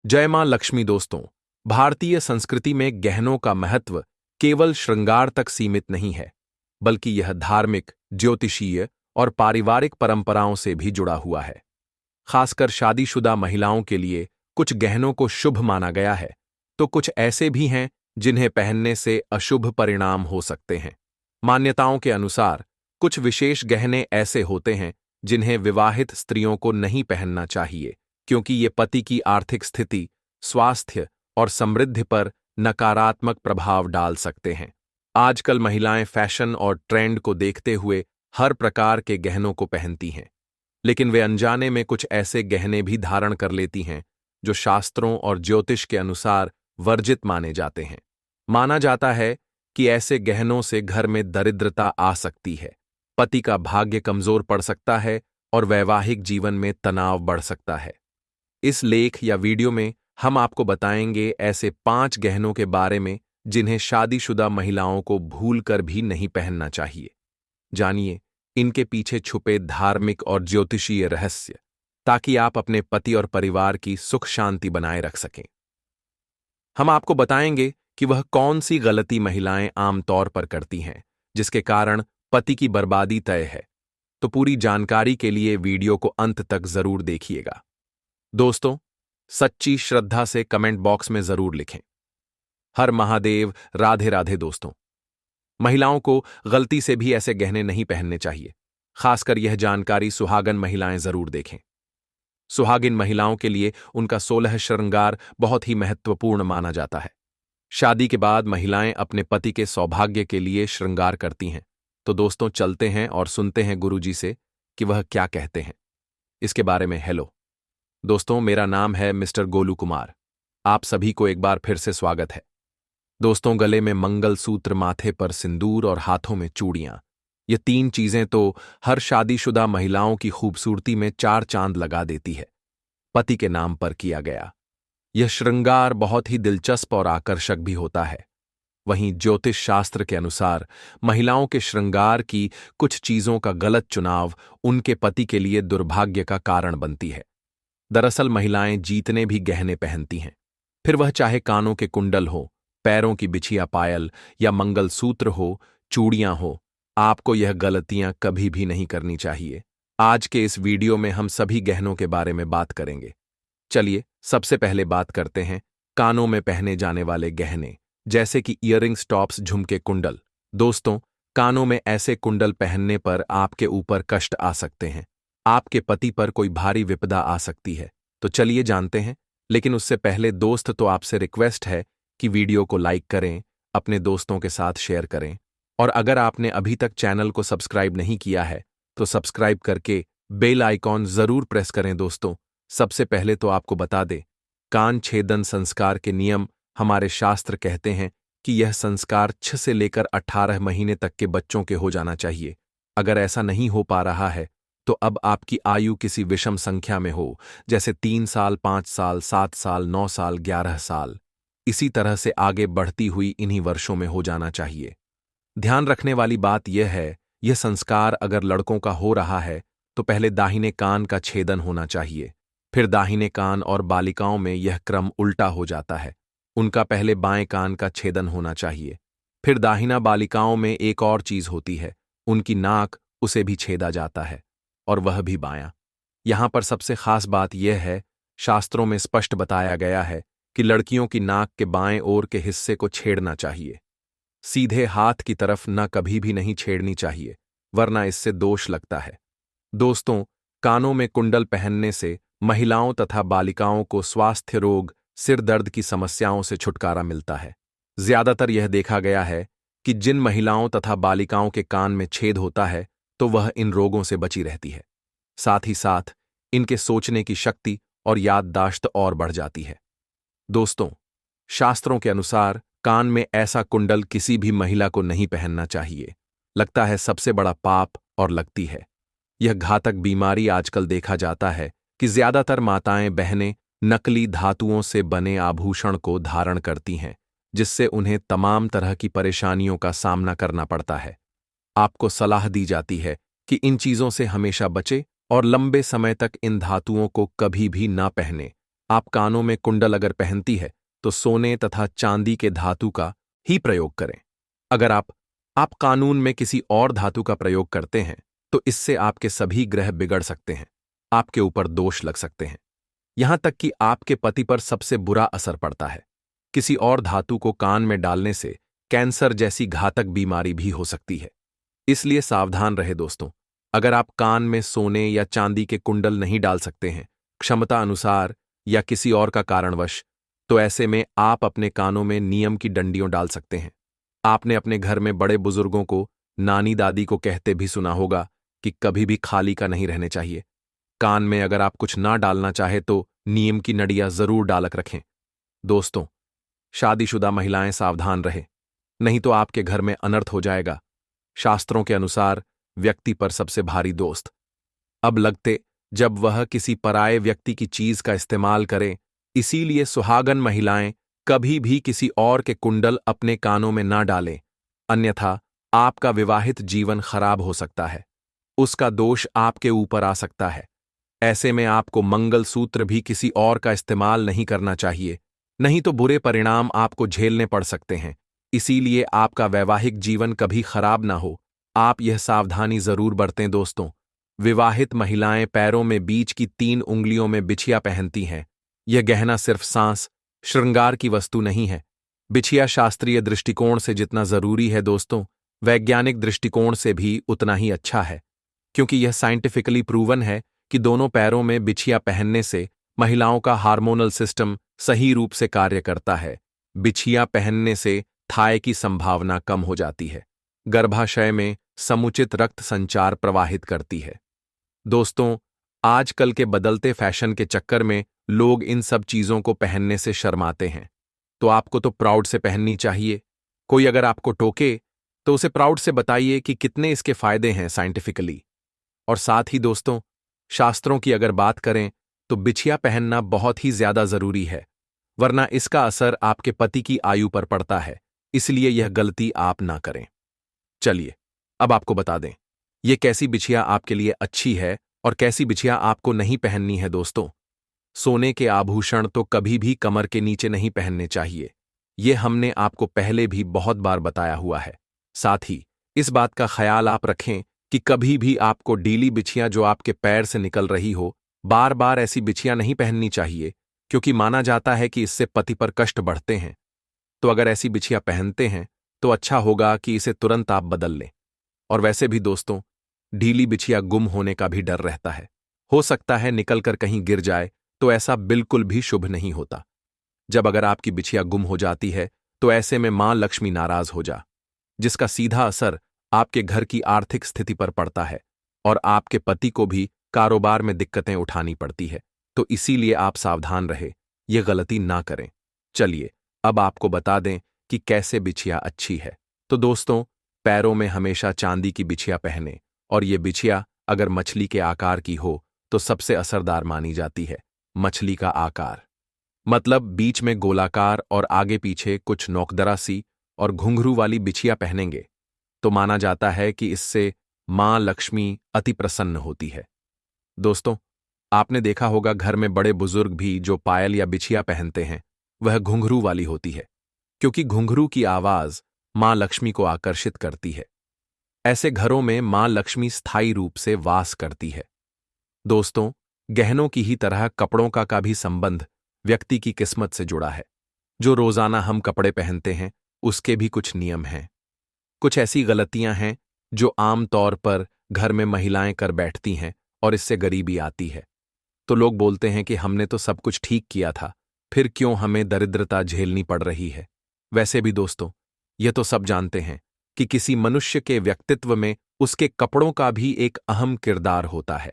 जय मां लक्ष्मी। दोस्तों, भारतीय संस्कृति में गहनों का महत्व केवल श्रृंगार तक सीमित नहीं है, बल्कि यह धार्मिक, ज्योतिषीय और पारिवारिक परंपराओं से भी जुड़ा हुआ है। खासकर शादीशुदा महिलाओं के लिए कुछ गहनों को शुभ माना गया है, तो कुछ ऐसे भी हैं जिन्हें पहनने से अशुभ परिणाम हो सकते हैं। मान्यताओं के अनुसार कुछ विशेष गहने ऐसे होते हैं जिन्हें विवाहित स्त्रियों को नहीं पहनना चाहिए, क्योंकि ये पति की आर्थिक स्थिति, स्वास्थ्य और समृद्धि पर नकारात्मक प्रभाव डाल सकते हैं। आजकल महिलाएं फैशन और ट्रेंड को देखते हुए हर प्रकार के गहनों को पहनती हैं, लेकिन वे अनजाने में कुछ ऐसे गहने भी धारण कर लेती हैं जो शास्त्रों और ज्योतिष के अनुसार वर्जित माने जाते हैं। माना जाता है कि ऐसे गहनों से घर में दरिद्रता आ सकती है, पति का भाग्य कमजोर पड़ सकता है और वैवाहिक जीवन में तनाव बढ़ सकता है। इस लेख या वीडियो में हम आपको बताएंगे ऐसे 5 गहनों के बारे में जिन्हें शादीशुदा महिलाओं को भूलकर भी नहीं पहनना चाहिए। जानिए इनके पीछे छुपे धार्मिक और ज्योतिषीय रहस्य, ताकि आप अपने पति और परिवार की सुख शांति बनाए रख सकें। हम आपको बताएंगे कि वह कौन सी गलती महिलाएं आमतौर पर करती हैं, जिसके कारण पति की बर्बादी तय है। तो पूरी जानकारी के लिए वीडियो को अंत तक जरूर देखिएगा। दोस्तों, सच्ची श्रद्धा से कमेंट बॉक्स में जरूर लिखें, हर महादेव, राधे राधे। दोस्तों, महिलाओं को गलती से भी ऐसे गहने नहीं पहनने चाहिए। खासकर यह जानकारी सुहागन महिलाएं जरूर देखें। सुहागिन महिलाओं के लिए उनका 16 श्रृंगार बहुत ही महत्वपूर्ण माना जाता है। शादी के बाद महिलाएं अपने पति के सौभाग्य के लिए श्रृंगार करती हैं। तो दोस्तों, चलते हैं और सुनते हैं गुरुजी से कि वह क्या कहते हैं इसके बारे में। हेलो दोस्तों, मेरा नाम है मिस्टर गोलू कुमार। आप सभी को एक बार फिर से स्वागत है। दोस्तों, गले में मंगलसूत्र, माथे पर सिंदूर और हाथों में चूड़ियां, ये 3 चीजें तो हर शादीशुदा महिलाओं की खूबसूरती में 4 चांद लगा देती है। पति के नाम पर किया गया यह श्रृंगार बहुत ही दिलचस्प और आकर्षक भी होता है। वहीं ज्योतिष शास्त्र के अनुसार महिलाओं के श्रृंगार की कुछ चीजों का गलत चुनाव उनके पति के लिए दुर्भाग्य का कारण बनती है। दरअसल महिलाएं जीतने भी गहने पहनती हैं, फिर वह चाहे कानों के कुंडल हो, पैरों की बिछिया पायल या मंगलसूत्र हो, चूड़ियां हो, आपको यह गलतियां कभी भी नहीं करनी चाहिए। आज के इस वीडियो में हम सभी गहनों के बारे में बात करेंगे। चलिए सबसे पहले बात करते हैं कानों में पहने जाने वाले गहने, जैसे कि ईयरिंग्स, टॉप्स, झुमके, कुंडल। दोस्तों, कानों में ऐसे कुंडल पहनने पर आपके ऊपर कष्ट आ सकते हैं, आपके पति पर कोई भारी विपदा आ सकती है। तो चलिए जानते हैं, लेकिन उससे पहले दोस्त, तो आपसे रिक्वेस्ट है कि वीडियो को लाइक करें, अपने दोस्तों के साथ शेयर करें, और अगर आपने अभी तक चैनल को सब्सक्राइब नहीं किया है तो सब्सक्राइब करके बेल आइकॉन जरूर प्रेस करें। दोस्तों, सबसे पहले तो आपको बता दें, कान छेदन संस्कार के नियम हमारे शास्त्र कहते हैं कि यह संस्कार 6 से लेकर 18 महीने तक के बच्चों के हो जाना चाहिए। अगर ऐसा नहीं हो पा रहा है तो अब आपकी आयु किसी विषम संख्या में हो, जैसे 3 साल, 5 साल, 7 साल, 9 साल, 11 साल, इसी तरह से आगे बढ़ती हुई इन्हीं वर्षों में हो जाना चाहिए। ध्यान रखने वाली बात यह है, यह संस्कार अगर लड़कों का हो रहा है तो पहले दाहिने कान का छेदन होना चाहिए, फिर दाहिने कान, और बालिकाओं में यह क्रम उल्टा हो जाता है। उनका पहले बाएं कान का छेदन होना चाहिए, फिर दाहिना। बालिकाओं में एक और चीज होती है, उनकी नाक, उसे भी छेदा जाता है, और वह भी बायां। यहां पर सबसे खास बात यह है, शास्त्रों में स्पष्ट बताया गया है कि लड़कियों की नाक के बाएं ओर के हिस्से को छेड़ना चाहिए, सीधे हाथ की तरफ न कभी भी नहीं छेड़नी चाहिए, वरना इससे दोष लगता है। दोस्तों, कानों में कुंडल पहनने से महिलाओं तथा बालिकाओं को स्वास्थ्य रोग, सिर दर्द की समस्याओं से छुटकारा मिलता है। ज्यादातर यह देखा गया है कि जिन महिलाओं तथा बालिकाओं के कान में छेद होता है तो वह इन रोगों से बची रहती है। साथ ही साथ इनके सोचने की शक्ति और याददाश्त और बढ़ जाती है। दोस्तों, शास्त्रों के अनुसार कान में ऐसा कुंडल किसी भी महिला को नहीं पहनना चाहिए। लगता है सबसे बड़ा पाप, और लगती है यह घातक बीमारी। आजकल देखा जाता है कि ज्यादातर माताएं बहनें नकली धातुओं से बने आभूषण को धारण करती हैं, जिससे उन्हें तमाम तरह की परेशानियों का सामना करना पड़ता है। आपको सलाह दी जाती है कि इन चीजों से हमेशा बचे और लंबे समय तक इन धातुओं को कभी भी ना पहने। आप कानों में कुंडल अगर पहनती है तो सोने तथा चांदी के धातु का ही प्रयोग करें। अगर आप कानून में किसी और धातु का प्रयोग करते हैं तो इससे आपके सभी ग्रह बिगड़ सकते हैं, आपके ऊपर दोष लग सकते हैं, यहां तक कि आपके पति पर सबसे बुरा असर पड़ता है। किसी और धातु को कान में डालने से कैंसर जैसी घातक बीमारी भी हो सकती है। इसलिए सावधान रहे दोस्तों। अगर आप कान में सोने या चांदी के कुंडल नहीं डाल सकते हैं, क्षमता अनुसार या किसी और का कारणवश, तो ऐसे में आप अपने कानों में नियम की डंडियों डाल सकते हैं। आपने अपने घर में बड़े बुजुर्गों को, नानी दादी को कहते भी सुना होगा कि कभी भी खाली का नहीं रहने चाहिए। कान में अगर आप कुछ ना डालना चाहे तो नियम की नड़ियां जरूर डालक रखें। दोस्तों, शादीशुदा महिलाएं सावधान रहें, नहीं तो आपके घर में अनर्थ हो जाएगा। शास्त्रों के अनुसार व्यक्ति पर सबसे भारी दोस्त अब लगते जब वह किसी पराये व्यक्ति की चीज का इस्तेमाल करे। इसीलिए सुहागन महिलाएं कभी भी किसी और के कुंडल अपने कानों में ना डालें, अन्यथा आपका विवाहित जीवन खराब हो सकता है, उसका दोष आपके ऊपर आ सकता है। ऐसे में आपको मंगलसूत्र भी किसी और का इस्तेमाल नहीं करना चाहिए, नहीं तो बुरे परिणाम आपको झेलने पड़ सकते हैं। इसीलिए आपका वैवाहिक जीवन कभी खराब ना हो, आप यह सावधानी जरूर बरतें दोस्तों। विवाहित महिलाएं पैरों में बीच की 3 उंगलियों में बिछिया पहनती हैं। यह गहना सिर्फ सांस श्रृंगार की वस्तु नहीं है। बिछिया शास्त्रीय दृष्टिकोण से जितना जरूरी है दोस्तों, वैज्ञानिक दृष्टिकोण से भी उतना ही अच्छा है, क्योंकि यह साइंटिफिकली प्रूवन है कि दोनों पैरों में बिछिया पहनने से महिलाओं का हार्मोनल सिस्टम सही रूप से कार्य करता है। बिछिया पहनने से थाई की संभावना कम हो जाती है, गर्भाशय में समुचित रक्त संचार प्रवाहित करती है। दोस्तों, आजकल के बदलते फैशन के चक्कर में लोग इन सब चीजों को पहनने से शर्माते हैं, तो आपको तो प्राउड से पहननी चाहिए। कोई अगर आपको टोके तो उसे प्राउड से बताइए कि कितने इसके फायदे हैं साइंटिफिकली। और साथ ही दोस्तों, शास्त्रों की अगर बात करें तो बिछिया पहनना बहुत ही ज्यादा जरूरी है, वरना इसका असर आपके पति की आयु पर पड़ता है। इसलिए यह गलती आप ना करें। चलिए अब आपको बता दें ये कैसी बिछिया आपके लिए अच्छी है और कैसी बिछिया आपको नहीं पहननी है। दोस्तों, सोने के आभूषण तो कभी भी कमर के नीचे नहीं पहनने चाहिए, ये हमने आपको पहले भी बहुत बार बताया हुआ है। साथ ही इस बात का ख्याल आप रखें कि कभी भी आपको डीली बिछिया जो आपके पैर से निकल रही हो, बार बार ऐसी बिछिया नहीं पहननी चाहिए, क्योंकि माना जाता है कि इससे पति पर कष्ट बढ़ते हैं। तो अगर ऐसी बिछिया पहनते हैं तो अच्छा होगा कि इसे तुरंत आप बदल लें। और वैसे भी दोस्तों, ढीली बिछिया गुम होने का भी डर रहता है, हो सकता है निकलकर कहीं गिर जाए, तो ऐसा बिल्कुल भी शुभ नहीं होता। जब अगर आपकी बिछिया गुम हो जाती है तो ऐसे में मां लक्ष्मी नाराज हो जा, जिसका सीधा असर आपके घर की आर्थिक स्थिति पर पड़ता है और आपके पति को भी कारोबार में दिक्कतें उठानी पड़ती है। तो इसीलिए आप सावधान रहे, ये गलती ना करें। चलिए अब आपको बता दें कि कैसे बिछिया अच्छी है। तो दोस्तों, पैरों में हमेशा चांदी की बिछिया पहने, और ये बिछिया अगर मछली के आकार की हो तो सबसे असरदार मानी जाती है। मछली का आकार मतलब बीच में गोलाकार और आगे पीछे कुछ नोकदरा सी और घुंघरू वाली बिछिया पहनेंगे तो माना जाता है कि इससे मां लक्ष्मी अति प्रसन्न होती है। दोस्तों, आपने देखा होगा घर में बड़े बुजुर्ग भी जो पायल या बिछिया पहनते हैं वह घुंघरू वाली होती है, क्योंकि घुंघरू की आवाज मां लक्ष्मी को आकर्षित करती है। ऐसे घरों में मां लक्ष्मी स्थायी रूप से वास करती है। दोस्तों, गहनों की ही तरह कपड़ों का भी संबंध व्यक्ति की किस्मत से जुड़ा है। जो रोजाना हम कपड़े पहनते हैं उसके भी कुछ नियम हैं। कुछ ऐसी गलतियां हैं जो आम तौर पर घर में महिलाएं कर बैठती हैं और इससे गरीबी आती है। तो लोग बोलते हैं कि हमने तो सब कुछ ठीक किया था, फिर क्यों हमें दरिद्रता झेलनी पड़ रही है। वैसे भी दोस्तों, ये तो सब जानते हैं कि किसी मनुष्य के व्यक्तित्व में उसके कपड़ों का भी एक अहम किरदार होता है।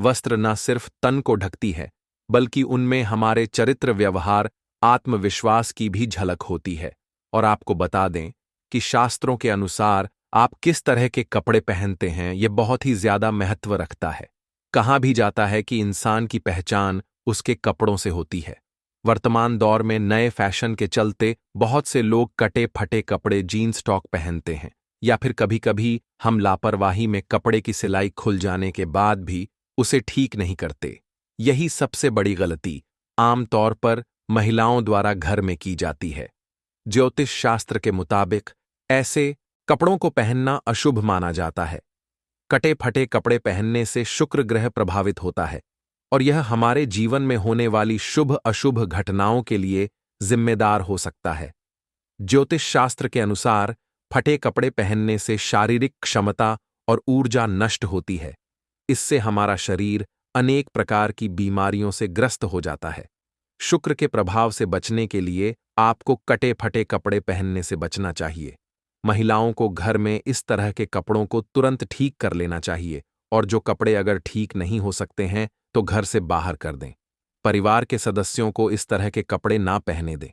वस्त्र न सिर्फ तन को ढकती है, बल्कि उनमें हमारे चरित्र, व्यवहार, आत्मविश्वास की भी झलक होती है। और आपको बता दें कि शास्त्रों के अनुसार आप किस तरह के कपड़े पहनते हैं यह बहुत ही ज्यादा महत्व रखता है। कहा भी जाता है कि इंसान की पहचान उसके कपड़ों से होती है। वर्तमान दौर में नए फैशन के चलते बहुत से लोग कटे फटे कपड़े, जीन्स टॉप पहनते हैं, या फिर कभी कभी हम लापरवाही में कपड़े की सिलाई खुल जाने के बाद भी उसे ठीक नहीं करते। यही सबसे बड़ी गलती आमतौर पर महिलाओं द्वारा घर में की जाती है। ज्योतिष शास्त्र के मुताबिक ऐसे कपड़ों को पहनना अशुभ माना जाता है। कटे फटे कपड़े पहनने से शुक्र ग्रह प्रभावित होता है और यह हमारे जीवन में होने वाली शुभ अशुभ घटनाओं के लिए जिम्मेदार हो सकता है। ज्योतिष शास्त्र के अनुसार फटे कपड़े पहनने से शारीरिक क्षमता और ऊर्जा नष्ट होती है। इससे हमारा शरीर अनेक प्रकार की बीमारियों से ग्रस्त हो जाता है। शुक्र के प्रभाव से बचने के लिए आपको कटे फटे कपड़े पहनने से बचना चाहिए। महिलाओं को घर में इस तरह के कपड़ों को तुरंत ठीक कर लेना चाहिए और जो कपड़े अगर ठीक नहीं हो सकते हैं तो घर से बाहर कर दें। परिवार के सदस्यों को इस तरह के कपड़े ना पहने दें।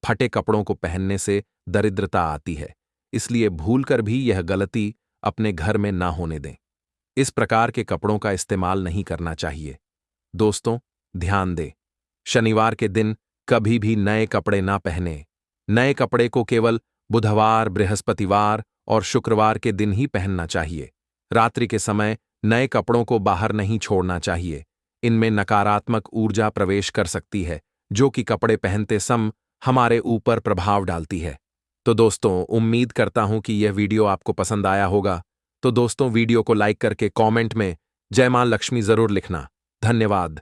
फटे कपड़ों को पहनने से दरिद्रता आती है, इसलिए भूलकर भी यह गलती अपने घर में ना होने दें। इस प्रकार के कपड़ों का इस्तेमाल नहीं करना चाहिए। दोस्तों, ध्यान दें, शनिवार के दिन कभी भी नए कपड़े ना पहने। नए कपड़े को केवल बुधवार, बृहस्पतिवार और शुक्रवार के दिन ही पहनना चाहिए। रात्रि के समय नए कपड़ों को बाहर नहीं छोड़ना चाहिए। इनमें नकारात्मक ऊर्जा प्रवेश कर सकती है, जो कि कपड़े पहनते समय हमारे ऊपर प्रभाव डालती है। तो दोस्तों, उम्मीद करता हूं कि यह वीडियो आपको पसंद आया होगा। तो दोस्तों, वीडियो को लाइक करके कमेंट में जय मां लक्ष्मी जरूर लिखना। धन्यवाद।